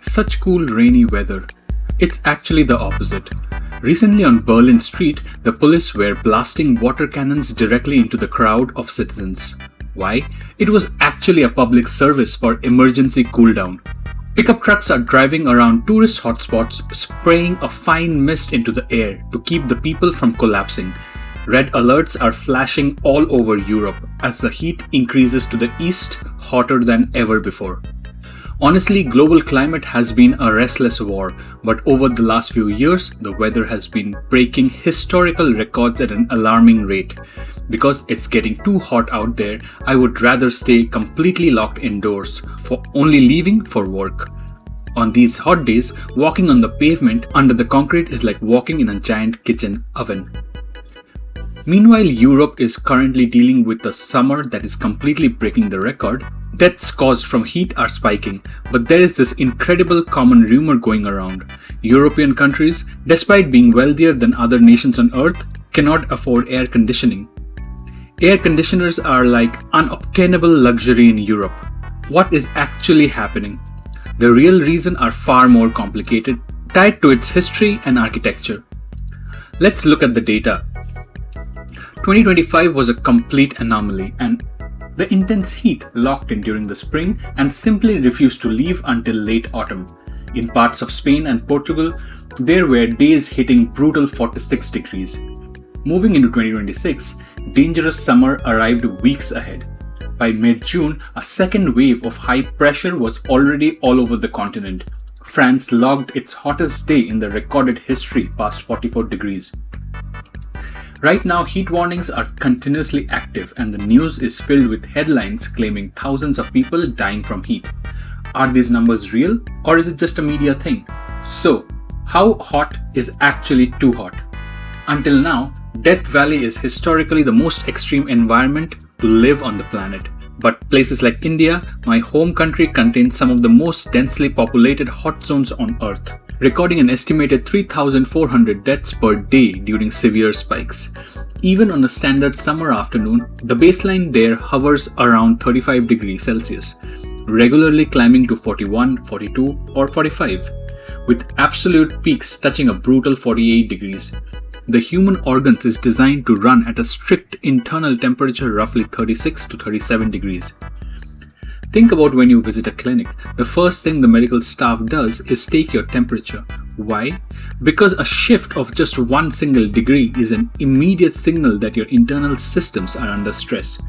Such cool rainy weather. It's actually the opposite. Recently on Berlin Street, the police were blasting water cannons directly into the crowd of citizens. Why? It was actually a public service for emergency cooldown. Pickup trucks are driving around tourist hotspots, spraying a fine mist into the air to keep the people from collapsing. Red alerts are flashing all over Europe as the heat increases to the east, hotter than ever before. Honestly, global climate has been a restless war, but over the last few years, the weather has been breaking historical records at an alarming rate. Because it's getting too hot out there, I would rather stay completely locked indoors, for only leaving for work. On these hot days, walking on the pavement under the concrete is like walking in a giant kitchen oven. Meanwhile, Europe is currently dealing with a summer that is completely breaking the record. Deaths caused from heat are spiking, but there is this incredible common rumor going around. European countries, despite being wealthier than other nations on earth, cannot afford air conditioning. Air conditioners are like unobtainable luxury in Europe. What is actually happening? The real reasons are far more complicated, tied to its history and architecture. Let's look at the data. 2025 was a complete anomaly, and the intense heat locked in during the spring and simply refused to leave until late autumn. In parts of Spain and Portugal, there were days hitting brutal 46 degrees. Moving into 2026, dangerous summer arrived weeks ahead. By mid-June, a second wave of high pressure was already all over the continent. France logged its hottest day in the recorded history past 44 degrees. Right now, heat warnings are continuously active and the news is filled with headlines claiming thousands of people dying from heat. Are these numbers real or is it just a media thing? So, how hot is actually too hot? Until now, Death Valley is historically the most extreme environment to live on the planet. But places like India, my home country, contain some of the most densely populated hot zones on Earth, recording an estimated 3,400 deaths per day during severe spikes. Even on a standard summer afternoon, the baseline there hovers around 35 degrees Celsius, regularly climbing to 41, 42 or 45, with absolute peaks touching a brutal 48 degrees. The human organs is designed to run at a strict internal temperature roughly 36 to 37 degrees. Think about when you visit a clinic. The first thing the medical staff does is take your temperature. Why? Because a shift of just one single degree is an immediate signal that your internal systems are under stress.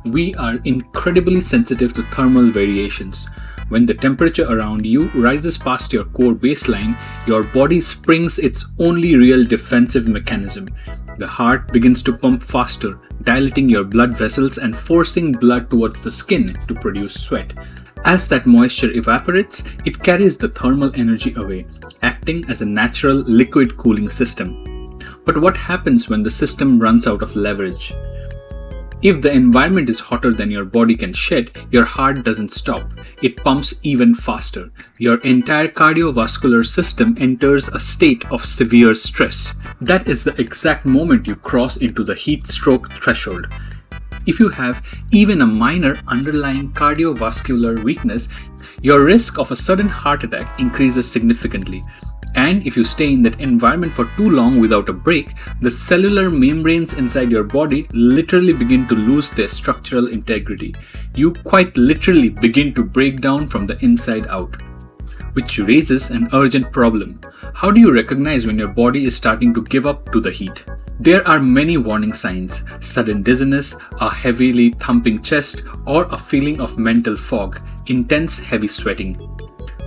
We are incredibly sensitive to thermal variations. When the temperature around you rises past your core baseline, your body springs its only real defensive mechanism. The heart begins to pump faster, dilating your blood vessels and forcing blood towards the skin to produce sweat. As that moisture evaporates, it carries the thermal energy away, acting as a natural liquid cooling system. But what happens when the system runs out of leverage? If the environment is hotter than your body can shed, your heart doesn't stop. It pumps even faster. Your entire cardiovascular system enters a state of severe stress. That is the exact moment you cross into the heat stroke threshold. If you have even a minor underlying cardiovascular weakness, your risk of a sudden heart attack increases significantly. And if you stay in that environment for too long without a break, the cellular membranes inside your body literally begin to lose their structural integrity. You quite literally begin to break down from the inside out. Which raises an urgent problem. How do you recognize when your body is starting to give up to the heat? There are many warning signs: sudden dizziness, a heavily thumping chest, or a feeling of mental fog, intense heavy sweating.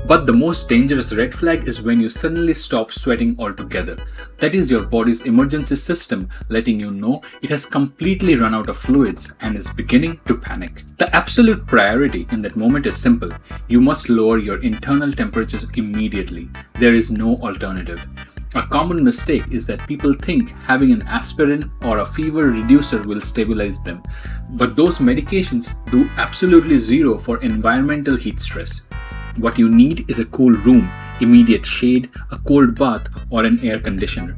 But the most dangerous red flag is when you suddenly stop sweating altogether. That is your body's emergency system letting you know it has completely run out of fluids and is beginning to panic. The absolute priority in that moment is simple. You must lower your internal temperatures immediately. There is no alternative. A common mistake is that people think having an aspirin or a fever reducer will stabilize them. But those medications do absolutely zero for environmental heat stress. What you need is a cool room, immediate shade, a cold bath, or an air conditioner.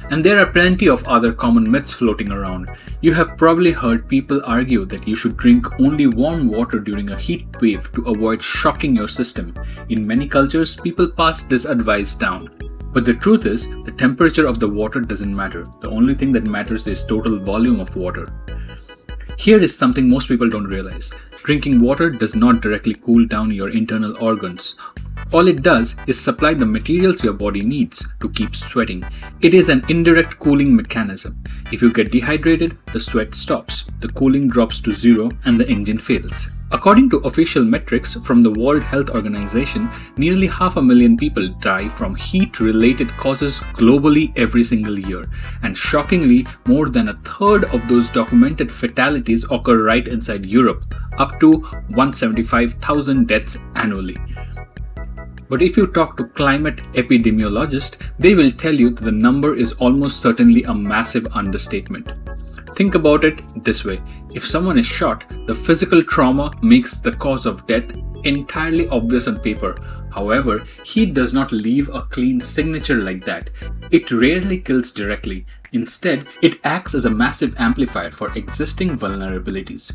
And there are plenty of other common myths floating around. You have probably heard people argue that you should drink only warm water during a heat wave to avoid shocking your system. In many cultures, people pass this advice down. But the truth is, the temperature of the water doesn't matter. The only thing that matters is total volume of water. Here is something most people don't realize. Drinking water does not directly cool down your internal organs. All it does is supply the materials your body needs to keep sweating. It is an indirect cooling mechanism. If you get dehydrated, the sweat stops, the cooling drops to zero, and the engine fails. According to official metrics from the World Health Organization, nearly 500,000 people die from heat-related causes globally every single year. And shockingly, more than a third of those documented fatalities occur right inside Europe, up to 175,000 deaths annually. But if you talk to climate epidemiologists, they will tell you that the number is almost certainly a massive understatement. Think about it this way. If someone is shot, the physical trauma makes the cause of death entirely obvious on paper. However, heat does not leave a clean signature like that. It rarely kills directly. Instead, it acts as a massive amplifier for existing vulnerabilities.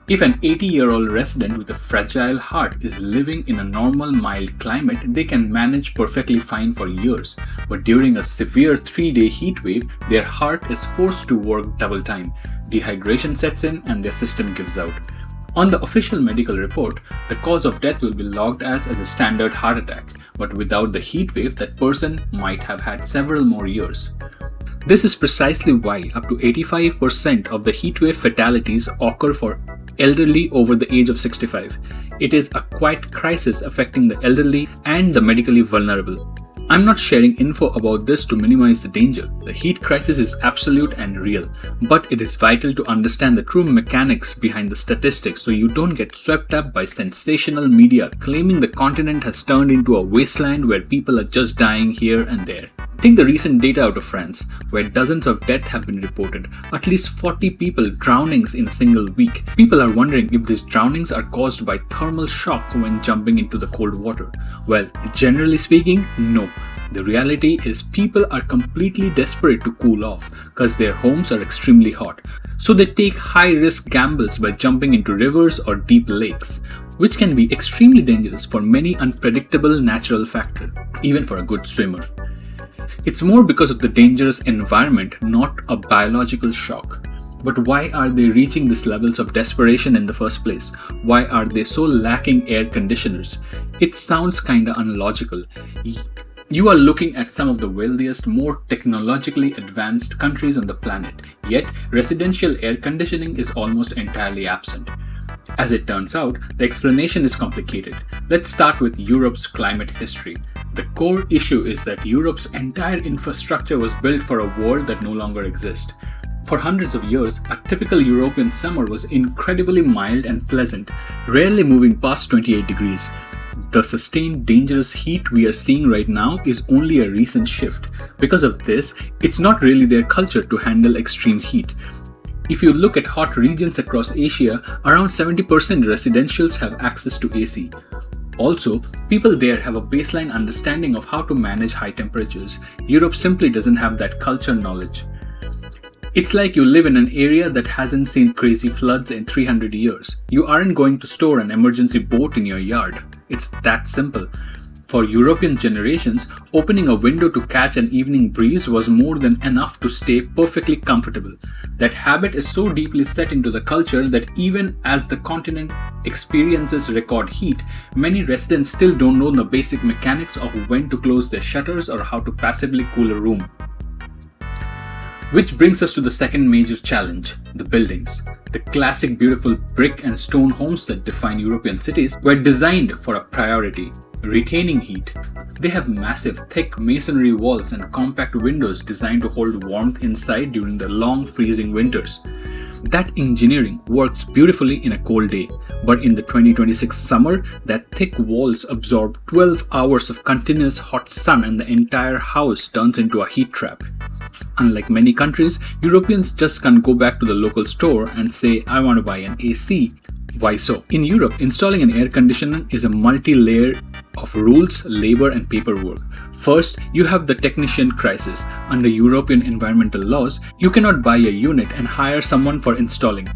If an 80-year-old resident with a fragile heart is living in a normal mild climate, they can manage perfectly fine for years. But during a severe 3-day heat wave, their heart is forced to work double time. Dehydration sets in and their system gives out. On the official medical report, the cause of death will be logged as a standard heart attack, but without the heat wave, that person might have had several more years. This is precisely why up to 85% of the heatwave fatalities occur for elderly over the age of 65. It is a quiet crisis affecting the elderly and the medically vulnerable. I'm not sharing info about this to minimize the danger. The heat crisis is absolute and real, but it is vital to understand the true mechanics behind the statistics so you don't get swept up by sensational media claiming the continent has turned into a wasteland where people are just dying here and there. Take the recent data out of France, where dozens of deaths have been reported, at least 40 people drownings in a single week. People are wondering if these drownings are caused by thermal shock when jumping into the cold water. Well, generally speaking, no. The reality is people are completely desperate to cool off because their homes are extremely hot. So they take high-risk gambles by jumping into rivers or deep lakes, which can be extremely dangerous for many unpredictable natural factors, even for a good swimmer. It's more because of the dangerous environment, not a biological shock. But why are they reaching these levels of desperation in the first place? Why are they so lacking air conditioners? It sounds kinda unlogical. You are looking at some of the wealthiest, more technologically advanced countries on the planet, yet residential air conditioning is almost entirely absent. As it turns out, the explanation is complicated. Let's start with Europe's climate history. The core issue is that Europe's entire infrastructure was built for a world that no longer exists. For hundreds of years, a typical European summer was incredibly mild and pleasant, rarely moving past 28 degrees. The sustained dangerous heat we are seeing right now is only a recent shift. Because of this, it's not really their culture to handle extreme heat. If you look at hot regions across Asia, around 70% residentials have access to AC. Also, people there have a baseline understanding of how to manage high temperatures. Europe simply doesn't have that culture knowledge. It's like you live in an area that hasn't seen crazy floods in 300 years. You aren't going to store an emergency boat in your yard. It's that simple. For European generations, opening a window to catch an evening breeze was more than enough to stay perfectly comfortable. That habit is so deeply set into the culture that even as the continent experiences record heat, many residents still don't know the basic mechanics of when to close their shutters or how to passively cool a room. Which brings us to the second major challenge, the buildings. The classic beautiful brick and stone homes that define European cities were designed for a priority: retaining heat. They have massive, thick masonry walls and compact windows designed to hold warmth inside during the long freezing winters. That engineering works beautifully in a cold day, but in the 2026 summer, that thick walls absorb 12 hours of continuous hot sun and the entire house turns into a heat trap. Unlike many countries, Europeans just can't go back to the local store and say, I want to buy an AC. Why so? In Europe, installing an air conditioner is a multi-layer of rules, labor, and paperwork. First, you have the technician crisis. Under European environmental laws, you cannot buy a unit and hire someone for installing.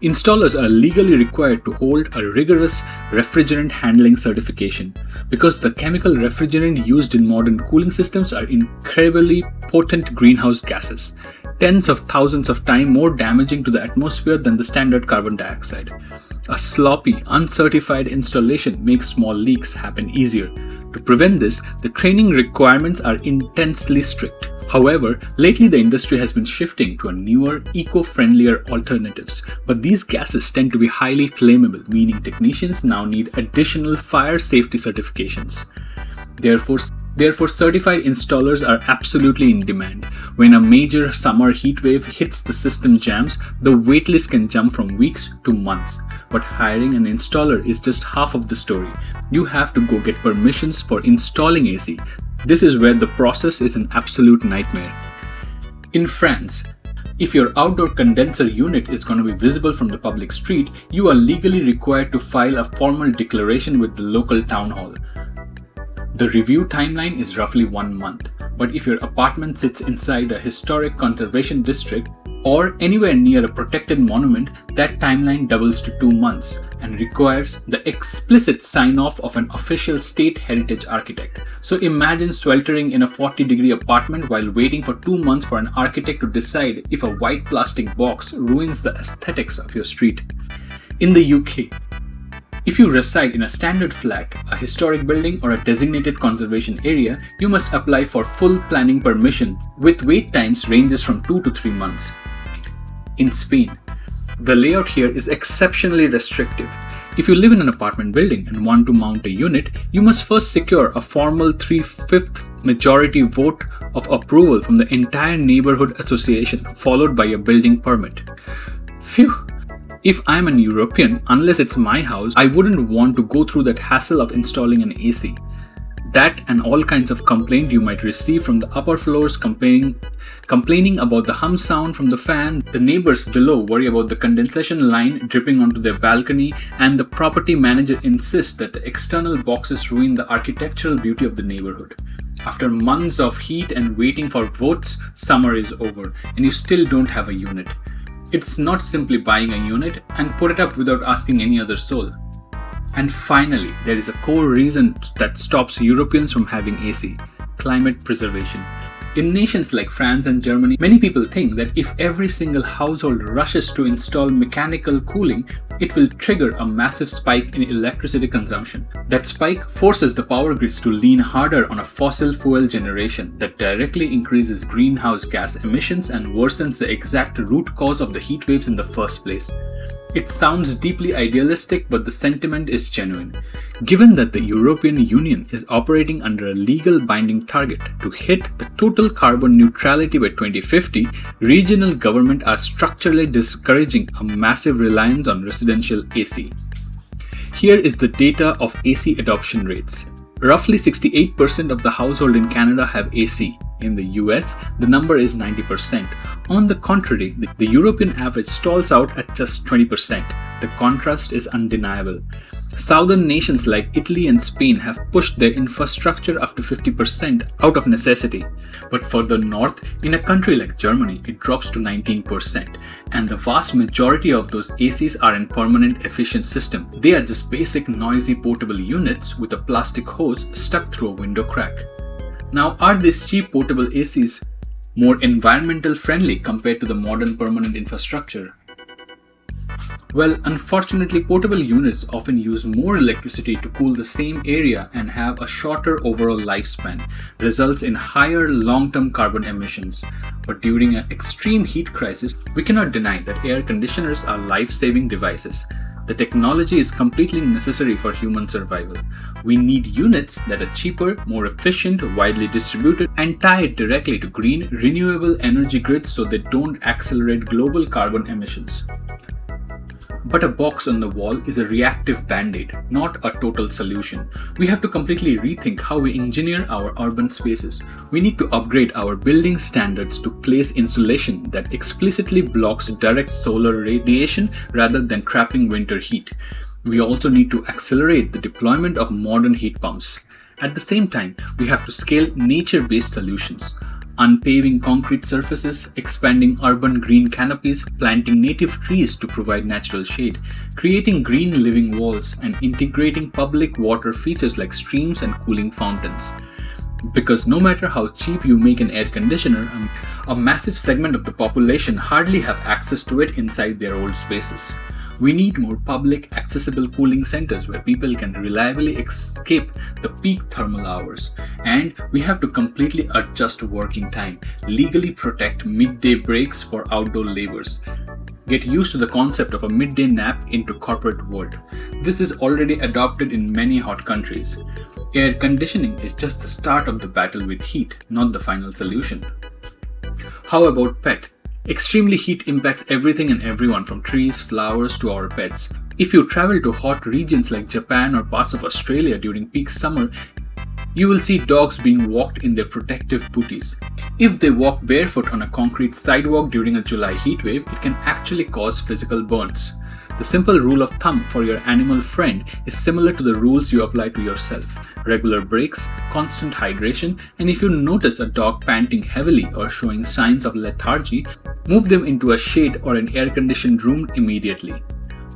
Installers are legally required to hold a rigorous refrigerant handling certification because the chemical refrigerant used in modern cooling systems are incredibly potent greenhouse gases, tens of thousands of times more damaging to the atmosphere than the standard carbon dioxide. A sloppy, uncertified installation makes small leaks happen easier. To prevent this, the training requirements are intensely strict. However, lately the industry has been shifting to newer, eco-friendlier alternatives, but these gases tend to be highly flammable, meaning technicians now need additional fire safety certifications. Therefore, certified installers are absolutely in demand. When a major summer heat wave hits the system jams, the waitlist can jump from weeks to months. But hiring an installer is just half of the story. You have to go get permissions for installing AC. This is where the process is an absolute nightmare. In France, if your outdoor condenser unit is going to be visible from the public street, you are legally required to file a formal declaration with the local town hall. The review timeline is roughly 1 month, but if your apartment sits inside a historic conservation district or anywhere near a protected monument, that timeline doubles to 2 months and requires the explicit sign-off of an official state heritage architect. So imagine sweltering in a 40-degree apartment while waiting for 2 months for an architect to decide if a white plastic box ruins the aesthetics of your street. In the UK, if you reside in a standard flat, a historic building, or a designated conservation area, you must apply for full planning permission, with wait times ranges from 2 to 3 months. In Spain, the layout here is exceptionally restrictive. If you live in an apartment building and want to mount a unit, you must first secure a formal 3/5 majority vote of approval from the entire neighborhood association, followed by a building permit. Phew! If I'm an European, unless it's my house, I wouldn't want to go through that hassle of installing an AC. That and all kinds of complaints you might receive from the upper floors complaining about the hum sound from the fan, the neighbors below worry about the condensation line dripping onto their balcony, and the property manager insists that the external boxes ruin the architectural beauty of the neighborhood. After months of heat and waiting for votes, summer is over and you still don't have a unit. It's not simply buying a unit and put it up without asking any other soul. And finally, there is a core reason that stops Europeans from having AC: climate preservation. In nations like France and Germany, many people think that if every single household rushes to install mechanical cooling, it will trigger a massive spike in electricity consumption. That spike forces the power grids to lean harder on a fossil fuel generation that directly increases greenhouse gas emissions and worsens the exact root cause of the heat waves in the first place. It sounds deeply idealistic, but the sentiment is genuine. Given that the European Union is operating under a legal binding target to hit the total carbon neutrality by 2050, regional governments are structurally discouraging a massive reliance on residential AC. Here is the data of AC adoption rates. Roughly 68% of the households in Canada have AC. In the US, the number is 90%. On the contrary, the European average stalls out at just 20%. The contrast is undeniable. Southern nations like Italy and Spain have pushed their infrastructure up to 50% out of necessity. But further north, in a country like Germany, it drops to 19%. And the vast majority of those ACs are in permanent efficient system. They are just basic noisy portable units with a plastic hose stuck through a window crack. Now, are these cheap portable ACs more environmental friendly compared to the modern permanent infrastructure? Well, unfortunately, portable units often use more electricity to cool the same area and have a shorter overall lifespan, results in higher long-term carbon emissions. But during an extreme heat crisis, we cannot deny that air conditioners are life-saving devices. The technology is completely necessary for human survival. We need units that are cheaper, more efficient, widely distributed, and tied directly to green, renewable energy grids so they don't accelerate global carbon emissions. But a box on the wall is a reactive band-aid, not a total solution. We have to completely rethink how we engineer our urban spaces. We need to upgrade our building standards to place insulation that explicitly blocks direct solar radiation rather than trapping winter heat. We also need to accelerate the deployment of modern heat pumps. At the same time, we have to scale nature-based solutions. Unpaving concrete surfaces, expanding urban green canopies, planting native trees to provide natural shade, creating green living walls, and integrating public water features like streams and cooling fountains. Because no matter how cheap you make an air conditioner, a massive segment of the population hardly have access to it inside their old spaces. We need more public, accessible cooling centers where people can reliably escape the peak thermal hours. And we have to completely adjust working time, legally protect midday breaks for outdoor laborers. Get used to the concept of a midday nap into corporate world. This is already adopted in many hot countries. Air conditioning is just the start of the battle with heat, not the final solution. How about pet? Extremely heat impacts everything and everyone from trees, flowers to our pets. If you travel to hot regions like Japan or parts of Australia during peak summer, you will see dogs being walked in their protective booties. If they walk barefoot on a concrete sidewalk during a July heatwave, it can actually cause physical burns. The simple rule of thumb for your animal friend is similar to the rules you apply to yourself. Regular breaks, constant hydration, and if you notice a dog panting heavily or showing signs of lethargy, move them into a shade or an air-conditioned room immediately.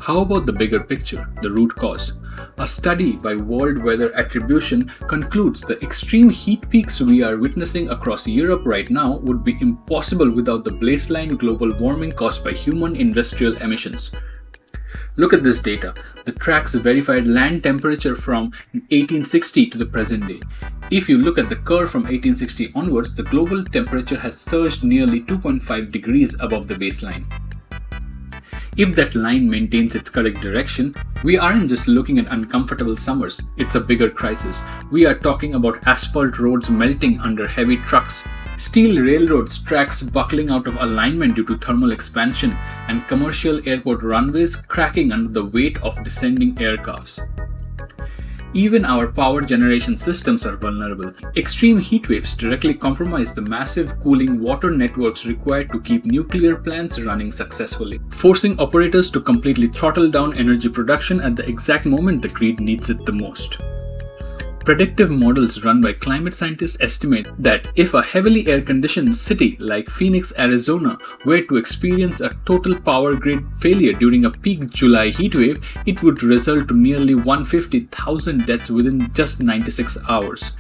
How about the bigger picture, the root cause? A study by World Weather Attribution concludes the extreme heat peaks we are witnessing across Europe right now would be impossible without the baseline global warming caused by human industrial emissions. Look at this data. The tracks verified land temperature from 1860 to the present day. If you look at the curve from 1860 onwards, the global temperature has surged nearly 2.5 degrees above the baseline. If that line maintains its correct direction, we aren't just looking at uncomfortable summers, it's a bigger crisis. We are talking about asphalt roads melting under heavy trucks, steel railroads tracks buckling out of alignment due to thermal expansion, and commercial airport runways cracking under the weight of descending aircrafts. Even our power generation systems are vulnerable. Extreme heat waves directly compromise the massive cooling water networks required to keep nuclear plants running successfully, forcing operators to completely throttle down energy production at the exact moment the grid needs it the most. Predictive models run by climate scientists estimate that if a heavily air-conditioned city like Phoenix, Arizona were to experience a total power grid failure during a peak July heatwave, it would result to nearly 150,000 deaths within just 96 hours.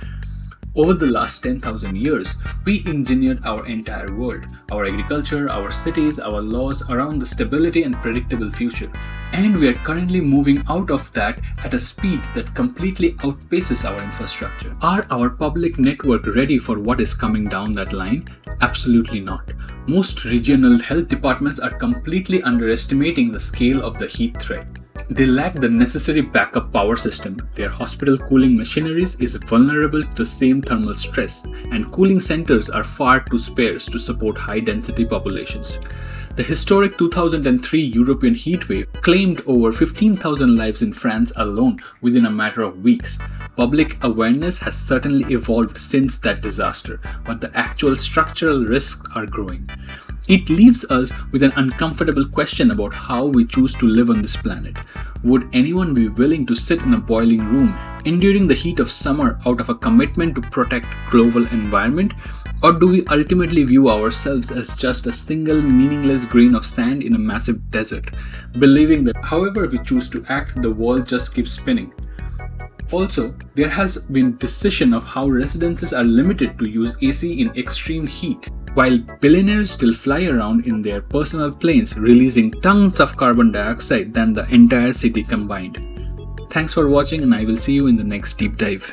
Over the last 10,000 years, we engineered our entire world, our agriculture, our cities, our laws around the stability and predictable future. And we are currently moving out of that at a speed that completely outpaces our infrastructure. Are our public network ready for what is coming down that line? Absolutely not. Most regional health departments are completely underestimating the scale of the heat threat. They lack the necessary backup power system. Their hospital cooling machineries is vulnerable to the same thermal stress, and cooling centers are far too sparse to support high-density populations. The historic 2003 European heatwave claimed over 15,000 lives in France alone within a matter of weeks. Public awareness has certainly evolved since that disaster, but the actual structural risks are growing. It leaves us with an uncomfortable question about how we choose to live on this planet. Would anyone be willing to sit in a boiling room, enduring the heat of summer out of a commitment to protect global environment? Or do we ultimately view ourselves as just a single meaningless grain of sand in a massive desert, believing that however we choose to act, the world just keeps spinning? Also, there has been decision of how residences are limited to use AC in extreme heat, while billionaires still fly around in their personal planes releasing tons of carbon dioxide than the entire city combined. Thanks for watching, and I will see you in the next deep dive.